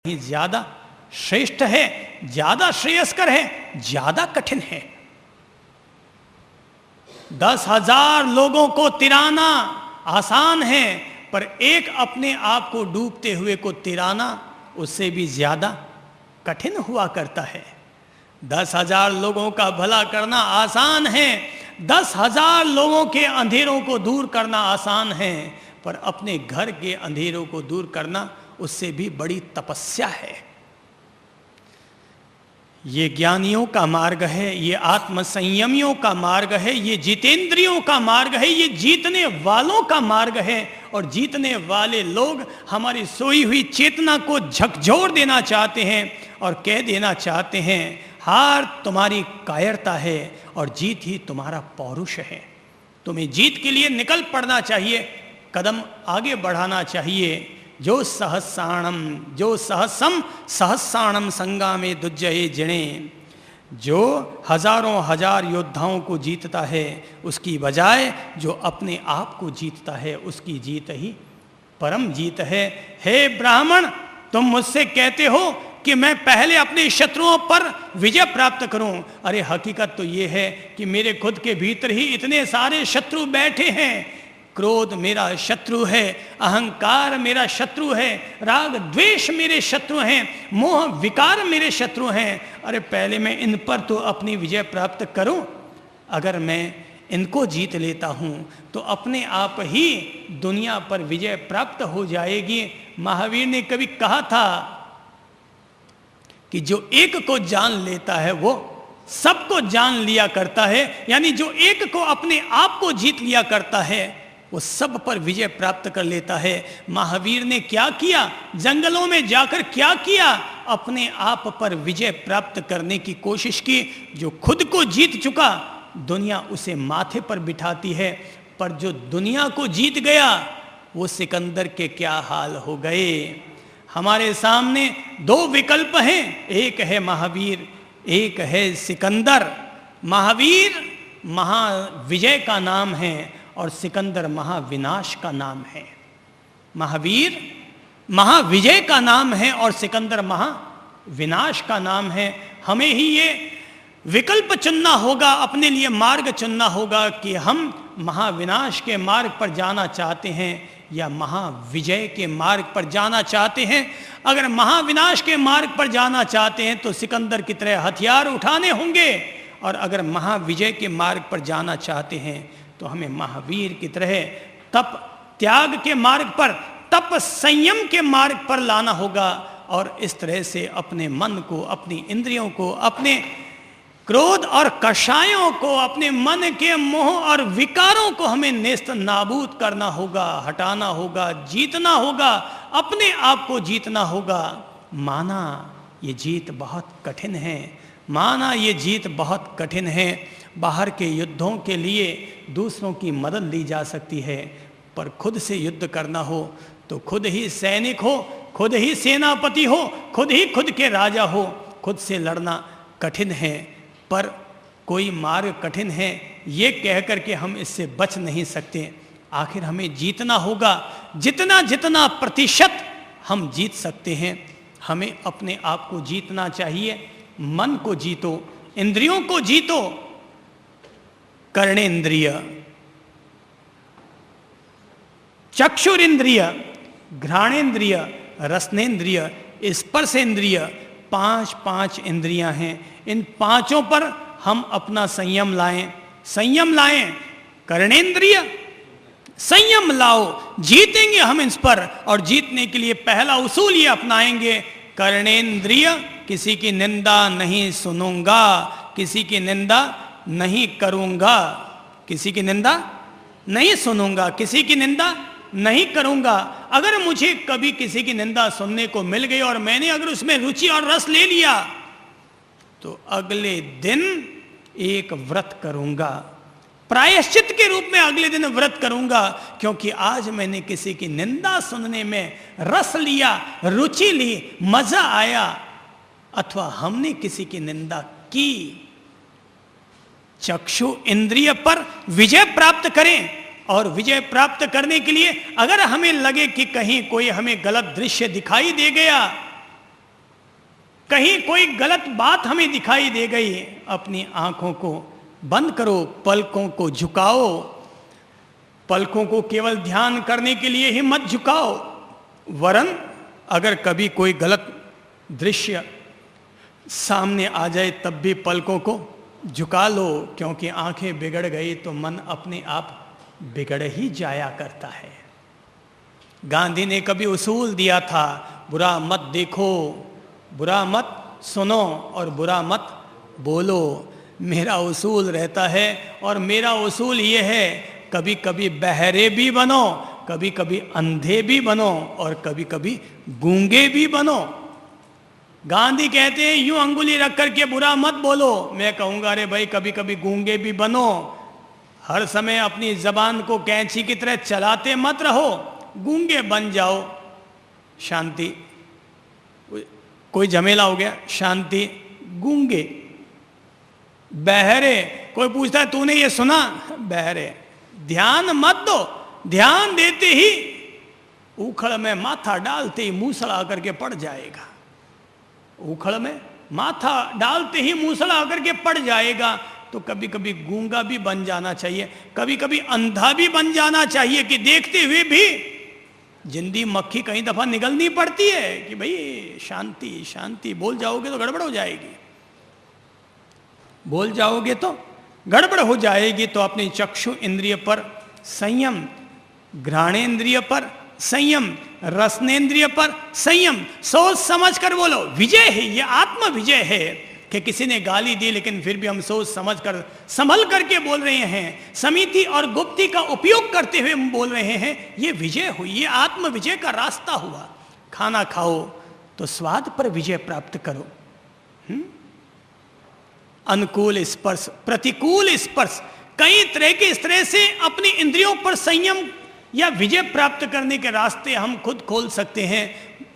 ही ज्यादा श्रेष्ठ है, ज्यादा श्रेयस्कर है, ज्यादा कठिन है। 10,000 लोगों को तिराना आसान है, पर एक अपने आप को डूबते हुए को तिराना उससे भी ज्यादा कठिन हुआ करता है। 10,000 लोगों का भला करना आसान है, 10,000 लोगों के अंधेरों को दूर करना आसान है, पर अपने घर के अंधेरों को दूर करना उससे भी बड़ी तपस्या है। ये ज्ञानियों का मार्ग है, ये आत्म संयमियों का मार्ग है, ये जितेंद्रियों का मार्ग है, ये जीतने वालों का मार्ग है। और जीतने वाले लोग हमारी सोई हुई चेतना को झकझोर देना चाहते हैं और कह देना चाहते हैं हार तुम्हारी कायरता है और जीत ही तुम्हारा पौरुष है। तुम्हें जीत के लिए निकल पड़ना चाहिए, कदम आगे बढ़ाना चाहिए। जो सहसम सहसाणम संगा में दुज्जये जिणे, जो हजारों हजार योद्धाओं को जीतता है उसकी बजाय जो अपने आप को जीतता है उसकी जीत ही परम जीत है। हे ब्राह्मण, तुम मुझसे कहते हो कि मैं पहले अपने शत्रुओं पर विजय प्राप्त करूं। अरे हकीकत तो ये है कि मेरे खुद के भीतर ही इतने सारे शत्रु बैठे हैं। क्रोध मेरा शत्रु है, अहंकार मेरा शत्रु है, राग द्वेष मेरे शत्रु हैं, मोह विकार मेरे शत्रु हैं। अरे पहले मैं इन पर तो अपनी विजय प्राप्त करूं। अगर मैं इनको जीत लेता हूं तो अपने आप ही दुनिया पर विजय प्राप्त हो जाएगी। महावीर ने कभी कहा था कि जो एक को जान लेता है वो सबको जान लिया करता है, यानी जो एक को अपने आप को जीत लिया करता है वो सब पर विजय प्राप्त कर लेता है। महावीर ने क्या किया? जंगलों में जाकर क्या किया? अपने आप पर विजय प्राप्त करने की कोशिश की। जो खुद को जीत चुका दुनिया उसे माथे पर बिठाती है, पर जो दुनिया को जीत गया वो सिकंदर के क्या हाल हो गए। हमारे सामने दो विकल्प हैं, एक है महावीर, एक है सिकंदर। महावीर महाविजय का नाम है और सिकंदर महाविनाश का नाम है। महावीर महाविजय का नाम है और सिकंदर महाविनाश का नाम है। हमें ही ये विकल्प चुनना होगा, अपने लिए मार्ग चुनना होगा कि हम महाविनाश के मार्ग पर जाना चाहते हैं या महाविजय के मार्ग पर जाना चाहते हैं। अगर महाविनाश के मार्ग पर जाना चाहते हैं तो सिकंदर की तरह हथियार उठाने होंगे, और अगर महाविजय के मार्ग पर जाना चाहते हैं तो हमें महावीर की तरह तप त्याग के मार्ग पर, तप संयम के मार्ग पर लाना होगा। और इस तरह से अपने मन को, अपनी इंद्रियों को, अपने क्रोध और कषायों को, अपने मन के मोह और विकारों को हमें नेस्त नाबूद करना होगा, हटाना होगा, जीतना होगा, अपने आप को जीतना होगा। माना ये जीत बहुत कठिन है, माना ये जीत बहुत कठिन है। बाहर के युद्धों के लिए दूसरों की मदद ली जा सकती है, पर खुद से युद्ध करना हो तो खुद ही सैनिक हो, खुद ही सेनापति हो, खुद ही खुद के राजा हो। खुद से लड़ना कठिन है, पर कोई मार्ग कठिन है ये कह करके हम इससे बच नहीं सकते। आखिर हमें जीतना होगा। जितना जितना प्रतिशत हम जीत सकते हैं हमें अपने आप को जीतना चाहिए। मन को जीतो, इंद्रियों को जीतो। कर्णेंद्रिय, चक्षुरेंद्रिय, घ्राणेंद्रिय, रसनेंद्रिय, स्पर्शेंद्रिय, 5 इंद्रियां हैं। इन पांचों पर हम अपना संयम लाएं, संयम लाएं। कर्णेंद्रिय संयम लाओ, जीतेंगे हम इस पर। और जीतने के लिए पहला उसूल ये अपनाएंगे, कर्णेंद्रिय किसी की निंदा नहीं सुनूंगा, किसी की निंदा नहीं करूंगा, किसी की निंदा नहीं सुनूंगा, किसी की निंदा नहीं करूंगा। अगर मुझे कभी किसी की निंदा सुनने को मिल गई और मैंने अगर उसमें रुचि और रस ले लिया तो अगले दिन एक व्रत करूंगा, प्रायश्चित के रूप में अगले दिन व्रत करूंगा, क्योंकि आज मैंने किसी की निंदा सुनने में रस लिया, रुचि ली, मजा आया, अथवा हमने किसी की निंदा की। चक्षु इंद्रिय पर विजय प्राप्त करें, और विजय प्राप्त करने के लिए अगर हमें लगे कि कहीं कोई हमें गलत दृश्य दिखाई दे गया कहीं कोई गलत बात हमें दिखाई दे गई, अपनी आंखों को बंद करो, पलकों को झुकाओ, पलकों को केवल ध्यान करने के लिए ही मत झुकाओ, वरन अगर कभी कोई गलत दृश्य सामने आ जाए तब भी पलकों को झुका लो, क्योंकि आंखें बिगड़ गई तो मन अपने आप बिगड़ ही जाया करता है। गांधी ने कभी उसूल दिया था, बुरा मत देखो, बुरा मत सुनो और बुरा मत बोलो। मेरा उसूल रहता है और मेरा उसूल ये है, कभी कभी बहरे भी बनो, कभी कभी अंधे भी बनो और कभी कभी गूंगे भी बनो। गांधी कहते हैं यूं अंगुली रख करके बुरा मत बोलो, मैं कहूंगा अरे भाई कभी कभी गूंगे भी बनो। हर समय अपनी जबान को कैंची की तरह चलाते मत रहो, गूंगे बन जाओ। शांति, कोई झमेला हो गया, शांति, गूंगे। बहरे, कोई पूछता है तूने ये सुना, बहरे। ध्यान मत दो, ध्यान देते ही उखड़ में माथा डालते ही मूसला आकर के पड़ जाएगा, उखड़ में माथा डालते ही मूसला आकर के पड़ जाएगा। तो कभी कभी गूंगा भी बन जाना चाहिए, कभी कभी अंधा भी बन जाना चाहिए कि देखते हुए भी जिंदी मक्खी कई दफा निगलनी पड़ती है कि भाई शांति शांति, बोल जाओगे तो गड़बड़ हो जाएगी, बोल जाओगे तो गड़बड़ हो जाएगी। तो अपनी चक्षु इंद्रिय पर संयम, घ्राणेन्द्रिय पर संयम, रसनेन्द्रिय पर संयम, सोच समझ कर बोलो। विजय है ये, आत्म विजय है कि किसी ने गाली दी लेकिन फिर भी हम सोच समझ कर संभल करके बोल रहे हैं, समिति और गुप्ती का उपयोग करते हुए हम बोल रहे हैं, ये विजय हुई, ये आत्म विजय का रास्ता हुआ। खाना खाओ तो स्वाद पर विजय प्राप्त करो। अनुकूल स्पर्श, प्रतिकूल स्पर्श, कई तरह के इस तरह से अपनी इंद्रियों पर संयम या विजय प्राप्त करने के रास्ते हम खुद खोल सकते हैं।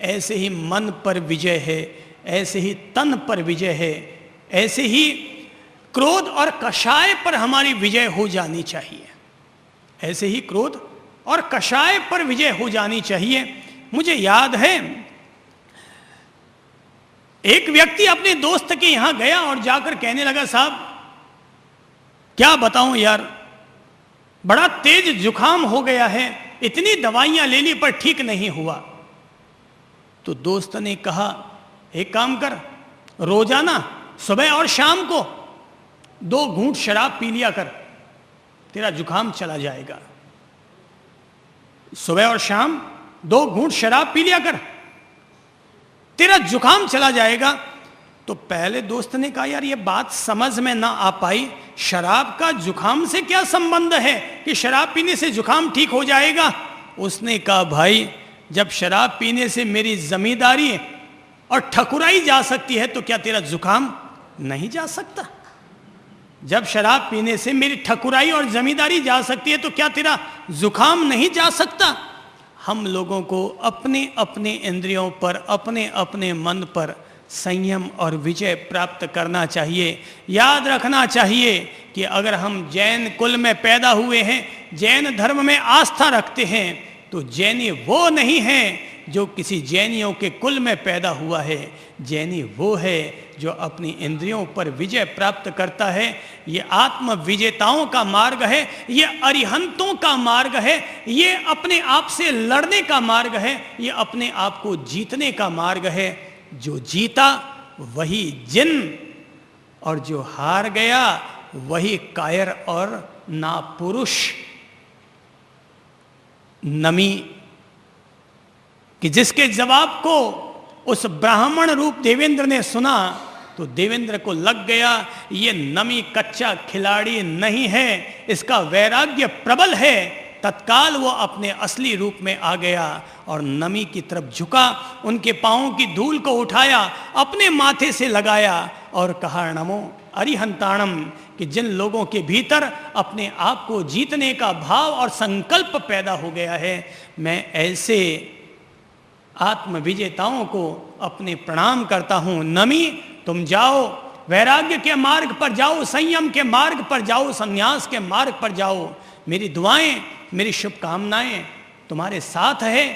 ऐसे ही मन पर विजय है, ऐसे ही तन पर विजय है, ऐसे ही क्रोध और कषाय पर हमारी विजय हो जानी चाहिए, ऐसे ही क्रोध और कषाय पर विजय हो जानी चाहिए। मुझे याद है एक व्यक्ति अपने दोस्त के यहां गया और जाकर कहने लगा, साहब क्या बताऊं यार, बड़ा तेज जुकाम हो गया है, इतनी दवाइयां ले ली पर ठीक नहीं हुआ। तो दोस्त ने कहा एक काम कर, रोजाना सुबह और शाम को 2 घूंट शराब पी लिया कर, तेरा जुकाम चला जाएगा। सुबह और शाम 2 घूंट शराब पी लिया कर, तेरा जुकाम चला जाएगा। तो पहले दोस्त ने कहा यार ये बात समझ में ना आ पाई, शराब का जुकाम से क्या संबंध है कि शराब पीने से जुकाम ठीक हो जाएगा। उसने कहा भाई जब शराब पीने से मेरी जमींदारी और ठकुराई जा सकती है तो क्या तेरा जुकाम नहीं जा सकता? जब शराब पीने से मेरी ठकुराई और जमींदारी जा सकती है तो क्या तेरा जुकाम नहीं जा सकता? हम लोगों को अपने अपने इंद्रियों पर, अपने अपने मन पर संयम और विजय प्राप्त करना चाहिए। याद रखना चाहिए कि अगर हम जैन कुल में पैदा हुए हैं, जैन धर्म में आस्था रखते हैं, तो जैनी वो नहीं है जो किसी जैनियों के कुल में पैदा हुआ है। जैनी वो है जो अपनी इंद्रियों पर विजय प्राप्त करता है। ये आत्म विजेताओं का मार्ग है, ये अरिहंतों का मार्ग है, ये अपने आप से लड़ने का मार्ग है, ये अपने आप को जीतने का मार्ग है। जो जीता वही जिन और जो हार गया वही कायर और नापुरुष। नमी कि जिसके जवाब को उस ब्राह्मण रूप देवेंद्र ने सुना तो देवेंद्र को लग गया ये नमी कच्चा खिलाड़ी नहीं है, इसका वैराग्य प्रबल है। तत्काल वो अपने असली रूप में आ गया और नमी की तरफ झुका, उनके पांवों की धूल को उठाया, अपने माथे से लगाया और कहा नमो अरिहंताणम, कि जिन लोगों के भीतर अपने आप को जीतने का भाव और संकल्प पैदा हो गया है, मैं ऐसे आत्म विजेताओं को अपने प्रणाम करता हूं। नमी तुम जाओ, वैराग्य के मार्ग पर जाओ, संयम के मार्ग पर जाओ, संन्यास के मार्ग पर जाओ। मेरी दुआएं, मेरी शुभकामनाएं तुम्हारे साथ है।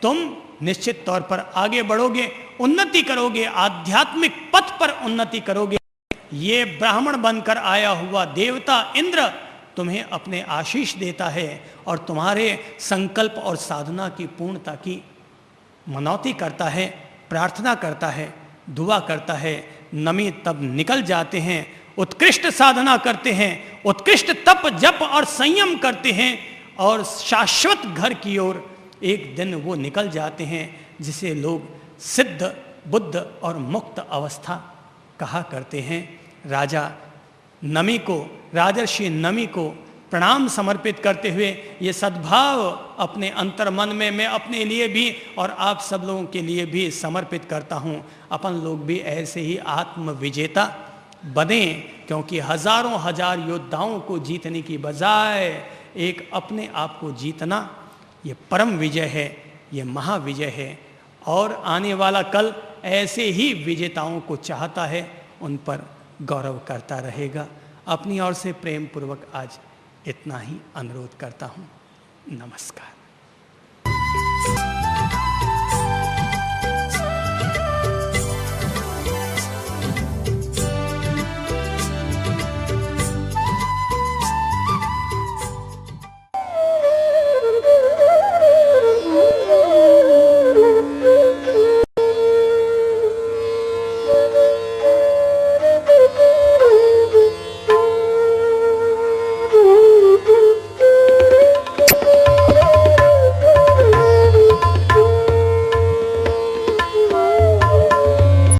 तुम निश्चित तौर पर आगे बढ़ोगे, उन्नति करोगे, आध्यात्मिक पथ पर उन्नति करोगे। ये ब्राह्मण बनकर आया हुआ देवता इंद्र तुम्हें अपने आशीष देता है और तुम्हारे संकल्प और साधना की पूर्णता की मनौती करता है, प्रार्थना करता है, दुआ करता है। नमी तब निकल जाते हैं, उत्कृष्ट साधना करते हैं, उत्कृष्ट तप जप और संयम करते हैं और शाश्वत घर की ओर एक दिन वो निकल जाते हैं, जिसे लोग सिद्ध, बुद्ध और मुक्त अवस्था कहा करते हैं। राजा नमी को, राजर्षि नमी को प्रणाम समर्पित करते हुए ये सद्भाव अपने अंतर्मन में मैं अपने लिए भी और आप सब लोगों के लिए भी समर्पित करता हूँ। अपन लोग भी ऐसे ही आत्म विजेता बने, क्योंकि हजारों हजार योद्धाओं को जीतने की बजाय एक अपने आप को जीतना ये परम विजय है, ये महाविजय है। और आने वाला कल ऐसे ही विजेताओं को चाहता है, उन पर गौरव करता रहेगा। अपनी ओर से प्रेम पूर्वक आज इतना ही अनुरोध करता हूँ। नमस्कार।